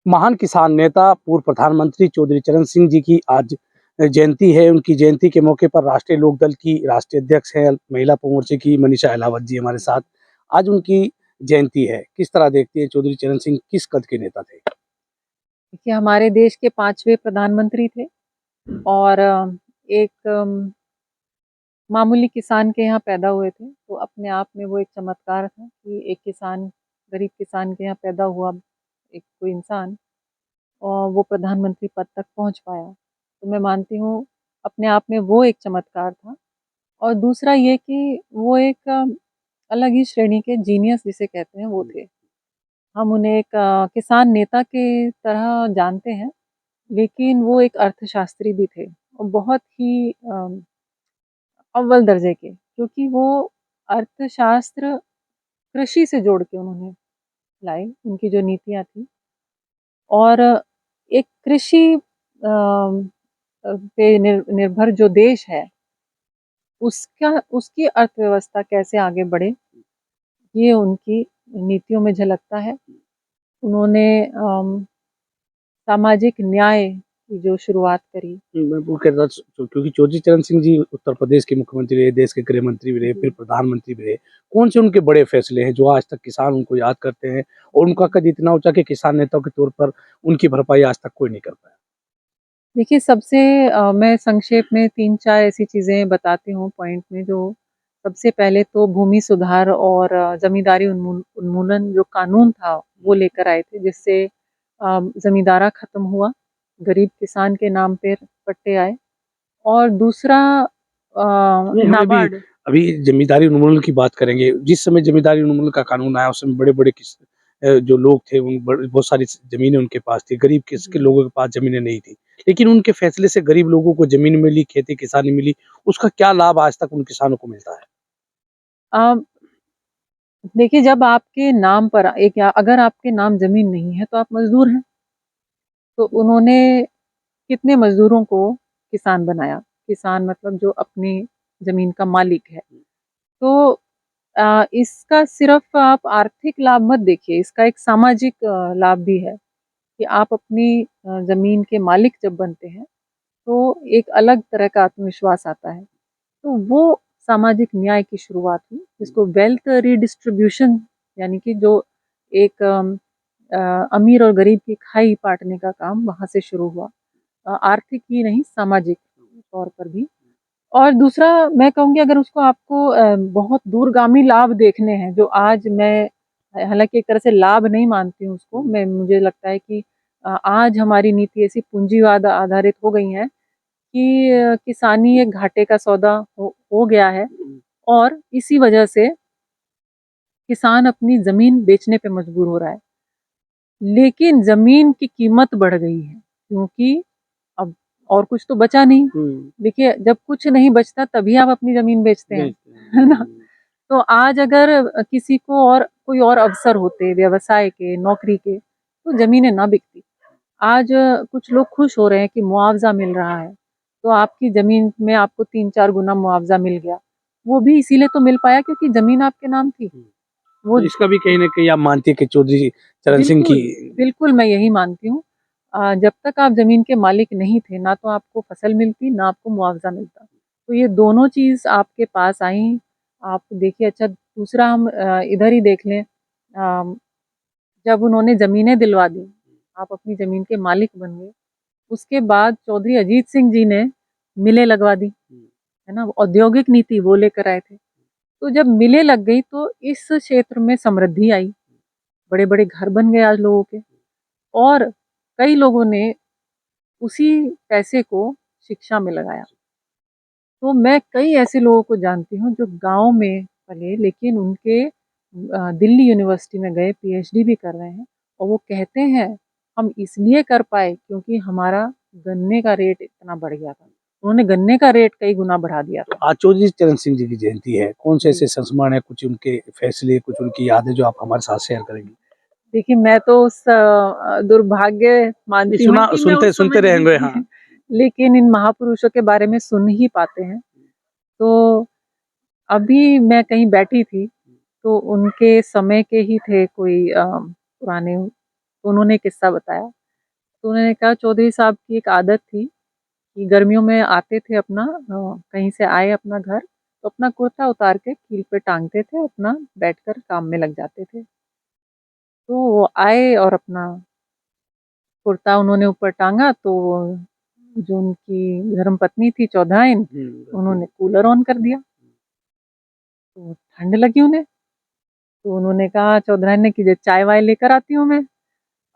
महान किसान नेता पूर्व प्रधानमंत्री चौधरी चरण सिंह जी की आज जयंती है। उनकी जयंती के मौके पर राष्ट्रीय लोकदल की राष्ट्रीय अध्यक्ष है महिला मोर्चे की मनीषा अहलावत जी हमारे साथ। आज उनकी जयंती है। किस तरह देखती है चौधरी चरण सिंह किस कद के नेता थे? देखिए, हमारे देश के 5वें प्रधानमंत्री थे और एक मामूली किसान के यहाँ पैदा हुए थे। तो अपने आप में वो एक चमत्कार था कि एक किसान, गरीब किसान के यहाँ पैदा हुआ एक कोई इंसान और वो प्रधानमंत्री पद तक पहुँच पाया। तो मैं मानती हूँ अपने आप में वो एक चमत्कार था। और दूसरा ये कि वो एक अलग ही श्रेणी के जीनियस जिसे कहते हैं वो थे। हम उन्हें एक किसान नेता के तरह जानते हैं, लेकिन वो एक अर्थशास्त्री भी थे और बहुत ही अव्वल दर्जे के, क्योंकि वो अर्थशास्त्र कृषि से जोड़ के उन्होंने लाए, उनकी जो नीतियाँ थी। और एक कृषि पे निर्भर जो देश है, उसकी अर्थव्यवस्था कैसे आगे बढ़े, ये उनकी नीतियों में झलकता है। उन्होंने सामाजिक न्याय की जो शुरुआत करी। मैं वो कह रहा था क्योंकि चौधरी चरण सिंह जी उत्तर प्रदेश के मुख्यमंत्री रहे, देश के गृह मंत्री भी रहे, फिर प्रधानमंत्री भी रहे। कौन से उनके बड़े फैसले हैं जो आज तक किसान उनको याद करते हैं और उनका कद इतना ऊंचा कि किसान नेताओं के तौर पर उनकी भरपाई आज तक कोई नहीं कर पाया? देखिए, सबसे मैं संक्षेप में 3-4 ऐसी चीज़ें बताती हूँ पॉइंट में। जो सबसे पहले तो भूमि सुधार और ज़मींदारी उन्मूलन जो कानून था, वो लेकर आए थे, जिससे ज़मींदारा खत्म हुआ, गरीब किसान के नाम पे पट्टे आए। और दूसरा नहीं, हम नाबार्ड। अभी जमींदारी उन्मूलन की बात करेंगे। जिस समय जमींदारी उन्मूलन का कानून आया, उस समय बड़े-बड़े जो लोग थे, बहुत सारी ज़मीनें उनके पास थी। गरीब के लोगों के पास ज़मीनें नहीं थी। लेकिन उनके फैसले से गरीब लोगों को ज़मीन मिली, खेती-किसानी मिली। उसका क्या लाभ आज तक उन किसानों को मिलता है? अ, देखिए, जब आपके नाम पर एक या अगर आपके नाम ज़मीन नहीं है, तो आप मज़दूर हैं। तो उन्होंने कितने मज़दूरों को किसान बनाया। किसान मतलब जो अपनी ज़मीन का मालिक है। तो इसका सिर्फ़ आप आर्थिक लाभ मत देखिए, इसका एक सामाजिक लाभ भी है कि आप अपनी ज़मीन के मालिक जब बनते हैं, तो एक अलग तरह का आत्मविश्वास आता है। तो वो सामाजिक न्याय की शुरुआत हुई, जिसको वेल्थ रीडिस्ट्रीब्यूशन, यानी कि जो एक अमीर और गरीब की खाई बाँटने का काम वहाँ से शुरू हुआ। आर्थिक ही नहीं, सामाजिक तौर पर भी। और दूसरा मैं कहूँगी, अगर उसको आपको बहुत दूरगामी लाभ देखने हैं, जो आज मैं हालाँकि एक तरह से लाभ नहीं मानती हूँ उसको, मुझे लगता है कि आज हमारी नीति ऐसी पूँजीवाद आधारित हो गई हैं कि किसानी एक घाटे का सौदा हो गया है। और इसी वजह से किसान अपनी ज़मीन बेचने पे मजबूर हो रहा है। लेकिन ज़मीन की कीमत बढ़ गई है, क्योंकि अब और कुछ तो बचा नहीं। देखिए, जब कुछ नहीं बचता तभी आप अपनी ज़मीन बेचते हैं, है ना? तो आज अगर किसी को और कोई और अवसर होते व्यवसाय के, नौकरी के, तो ज़मीनें ना बिकती। आज कुछ लोग खुश हो रहे हैं कि मुआवज़ा मिल रहा है, तो आपकी ज़मीन में आपको 3-4 गुना मुआवज़ा मिल गया। वो भी इसीलिए तो मिल पाया क्योंकि ज़मीन आपके नाम थी। वो तो इसका भी कहीं न कहीं आप मानती हैं कि चौधरी चरण सिंह की। बिल्कुल, बिल्कुल मैं यही मानती हूँ। जब तक आप ज़मीन के मालिक नहीं थे, ना तो आपको फसल मिलती, ना आपको मुआवज़ा मिलता। तो ये दोनों चीज़ आपके पास आईं। आप देखिए, अच्छा दूसरा हम इधर ही देख लें। जब उन्होंने ज़मीनें दिलवा दी, आप अपनी ज़मीन के मालिक बन गए। उसके बाद चौधरी अजीत सिंह जी ने मिलें लगवा दी, है ना? औद्योगिक नीति वो लेकर आए थे। तो जब मिलें लग गई तो इस क्षेत्र में समृद्धि आई, बड़े-बड़े घर बन गए आज लोगों के। और कई लोगों ने उसी पैसे को शिक्षा में लगाया। तो मैं कई ऐसे लोगों को जानती हूँ जो गाँव में पले, लेकिन उनके दिल्ली यूनिवर्सिटी में गए, पीएचडी भी कर रहे हैं। और वो कहते हैं, हम इसलिए कर पाए क्योंकि हमारा गन्ने का रेट इतना बढ़ गया था। उन्होंने गन्ने का रेट कई गुना बढ़ा दिया तो था। आज चौधरी चरण सिंह जी की जयंती है। कौन से जी। ऐसे संस्मरण हैं, कुछ उनके फैसले, कुछ उनकी यादें जो आप हमारे साथ शेयर करेंगी? देखिए, मैं तो उस दुर्भाग्य नहीं, मानती हूँ सुना कि मैं सुनते उस समय सुनते नहीं रहेंगे। थी। हाँ। लेकिन इन महापुरुषों के बारे में सुन ही पाते हैं। तो अभी मैं कहीं बैठी थी, तो उनके समय के ही थे कोई पुराने तो उन्होंने किस्सा बताया। तो उन्होंने कहा चौधरी साहब की एक आदत थी कि गर्मियों में आते थे अपना कहीं से आए अपना घर, तो अपना कुर्ता उतार के कील पे टाँगते थे, अपना बैठकर काम में लग जाते थे। तो वो आए और अपना कुर्ता उन्होंने ऊपर टाँगा तो जो उनकी धर्मपत्नी थी चौधराइन, उन्होंने कूलर ऑन कर दिया। तो ठंड लगी उन्हें, तो उन्होंने कहा चौधराइन ने कि चाय-वाय लेकर आती हूँ मैं।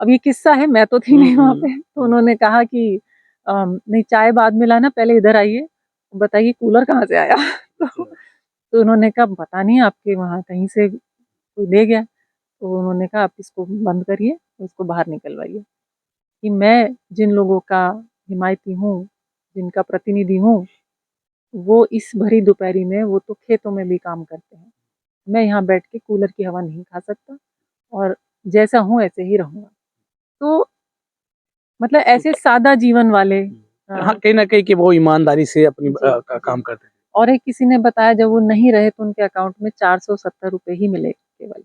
अब ये किस्सा है, मैं तो थी नहीं वहाँ पे। तो उन्होंने कहा कि नहीं चाय बाद में लाना, पहले इधर आइए, बताइए कूलर कहाँ से आया? तो उन्होंने कहा पता नहीं आपके वहाँ कहीं से कोई ले गया। तो उन्होंने कहा आप इसको बंद करिए, इसको बाहर निकलवाइए। कि मैं जिन लोगों का हिमायती हूँ, जिनका प्रतिनिधि हूँ, वो इस भरी दोपहरी में वो तो खेतों में भी काम करते हैं। मैं यहाँ बैठ के कूलर की हवा नहीं खा सकता और जैसा हूँ ऐसे ही रहूँगा। तो मतलब ऐसे सादा जीवन वाले हाँ, कहीं न कहीं कि वो ईमानदारी से अपनी जी, काम जी। करते थे। और एक किसी ने बताया जब वो नहीं रहे तो उनके अकाउंट में 470 रुपए ही मिले केवल।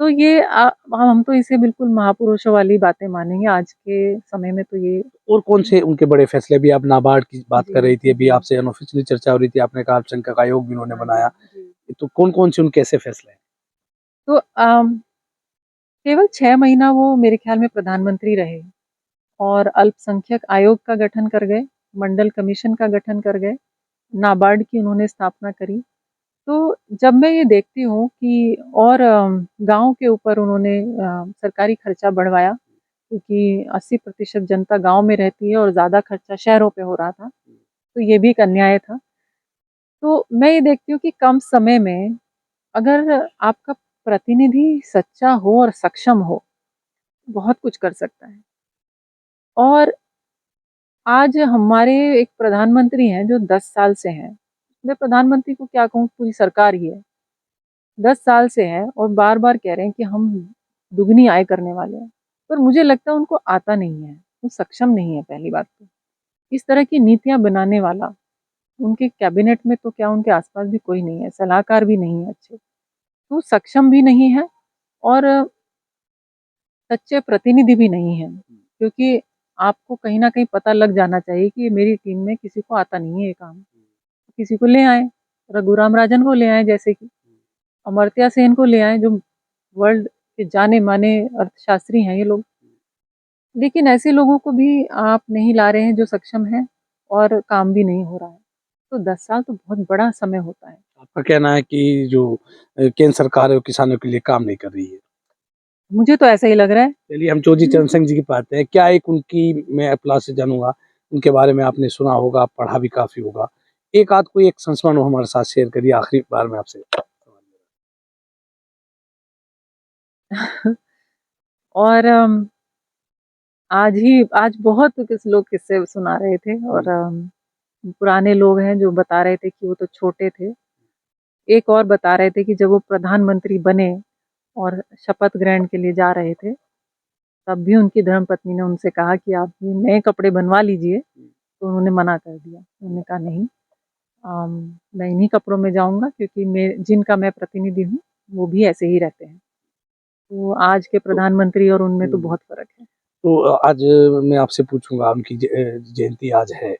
तो ये हम तो इसे बिल्कुल महापुरुषों वाली बातें मानेंगे, आज के समय में तो ये और कौन से उनके बड़े फैसले, अभी आप नाबार्ड की बात कर जी, रही थी, अभी जी। आपसे अनऑफिशियली चर्चा हो रही थी, आपने कहा अल्पसंख्यक आयोग भी उन्होंने हाँ जी, बनाया। जी। तो कौन-कौन से उनके ऐसे फैसले हैं? तो केवल 6 महीना वो मेरे ख़्याल में प्रधानमंत्री रहे और अल्पसंख्यक आयोग का गठन कर गए, मंडल कमीशन का गठन कर गए, नाबार्ड की उन्होंने स्थापना करी। तो जब मैं ये देखती हूँ कि और गाँव के ऊपर उन्होंने सरकारी खर्चा बढ़वाया क्योंकि 80% जनता गाँव में रहती है और ज़्यादा खर्चा शहरों पे हो रहा था, तो ये भी एक अन्याय था। तो मैं ये देखती हूँ कि कम समय में अगर आपका प्रतिनिधि सच्चा हो और सक्षम हो, बहुत कुछ कर सकता है। और आज हमारे एक प्रधानमंत्री हैं जो 10 साल से हैं। मैं प्रधानमंत्री को क्या कहूँ, पूरी सरकार ही है। 10 साल से हैं और बार-बार कह रहे हैं कि हम दुगनी आय करने वाले हैं। पर मुझे लगता है उनको आता नहीं है, वो सक्षम नहीं है पहली बात तो। इस तरह की नीतियाँ बनाने वाला, उनके कैबिनेट में तो क्या उनके आस-पास भी कोई नहीं है, सलाहकार भी नहीं है अच्छे। तो सक्षम भी नहीं है और सच्चे प्रतिनिधि भी नहीं हैं। क्योंकि आपको कहीं न कहीं पता लग जाना चाहिए कि मेरी टीम में किसी को आता नहीं है ये काम। किसी को ले आएँ, रघुराम राजन को ले आएँ जैसे कि, अमर्त्य सेन को ले आएँ जो वर्ल्ड के जाने-माने अर्थशास्त्री हैं ये लोग। लेकिन ऐसे लोगों को भी आप नहीं ला रहे हैं जो सक्षम हैं और काम भी नहीं हो रहा है। तो 10 साल तो बहुत बड़ा समय होता है। आपका कहना है कि जो केंद्र सरकार है वो किसानों के लिए काम नहीं कर रही है। मुझे तो ऐसा ही लग रहा है। चलिए हम चौधरी चरण सिंह जी की बात है। क्या एक उनकी मैं अप्लास से जानूँगा, उनके बारे में आपने सुना होगा, पढ़ा भी काफ़ी होगा। एक आध कोई एक संस्मरण हो हमारे साथ शेयर करिए आखिरी बार में आपसे। और आज बहुत लोग किस्से सुना रहे थे और पुराने लोग हैं जो बता रहे थे कि वो तो छोटे थे। एक और बता रहे थे कि जब वो प्रधानमंत्री बने और शपथ ग्रहण के लिए जा रहे थे, तब भी उनकी धर्मपत्नी ने उनसे कहा कि आप ये नए कपड़े बनवा लीजिए, तो उन्होंने मना कर दिया। उन्होंने कहा नहीं, मैं इन्हीं कपड़ों में जाऊँगा क्योंकि मैं जिनका मैं प्रतिनिधि हूँ, वो भी ऐसे ही रहते हैं। तो आज के तो प्रधानमंत्री और उनमें तो हुँ, बहुत फ़र्क है। तो आज मैं आपसे पूछूँगा, उनकी जयंती आज है,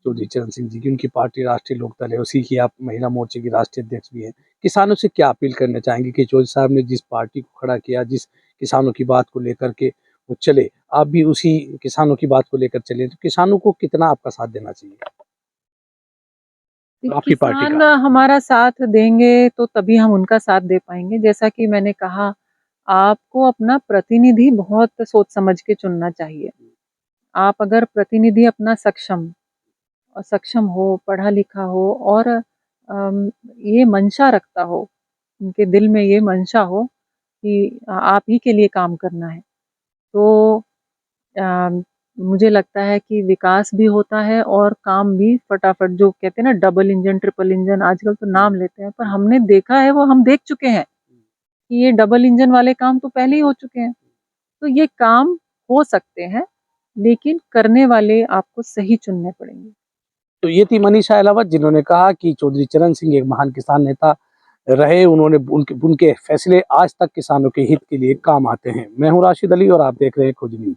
चौधरी चरण सिंह जी की। उनकी पार्टी राष्ट्रीय लोकदल है, उसी की आप महिला मोर्चे की राष्ट्रीय अध्यक्ष भी हैं। किसानों से क्या अपील करना चाहेंगे कि चौधरी साहब ने जिस पार्टी को खड़ा किया, जिस किसानों की बात को लेकर के वो चले, आप भी उसी किसानों की बात को लेकर चलें, तो किसानों को कितना आपका साथ देना चाहिए? आपकी पार्टी किसान का? हमारा साथ देंगे तो तभी हम उनका साथ दे पाएँगे। जैसा कि मैंने कहा, आपको अपना प्रतिनिधि बहुत सोच समझ के चुनना चाहिए। आप अगर प्रतिनिधि अपना सक्षम हो, पढ़ा-लिखा हो और ये मंशा रखता हो, उनके दिल में ये मंशा हो कि आप ही के लिए काम करना है, तो अ, मुझे लगता है कि विकास भी होता है और काम भी फटाफट, जो कहते हैं ना डबल इंजन, ट्रिपल इंजन, आजकल तो नाम लेते हैं, पर हमने देखा है, वो हम देख चुके हैं कि ये डबल इंजन वाले काम तो पहले ही हो चुके हैं। तो ये काम हो सकते हैं, लेकिन करने वाले आपको सही चुनने पड़ेंगे। तो ये थी मनीषा अहलावत, जिन्होंने कहा कि चौधरी चरण सिंह एक महान किसान नेता रहे, उन्होंने उनके फैसले आज तक किसानों के हित के लिए काम आते हैं। मैं हूं राशिद अली और आप देख रहे हैं खोज न्यूज।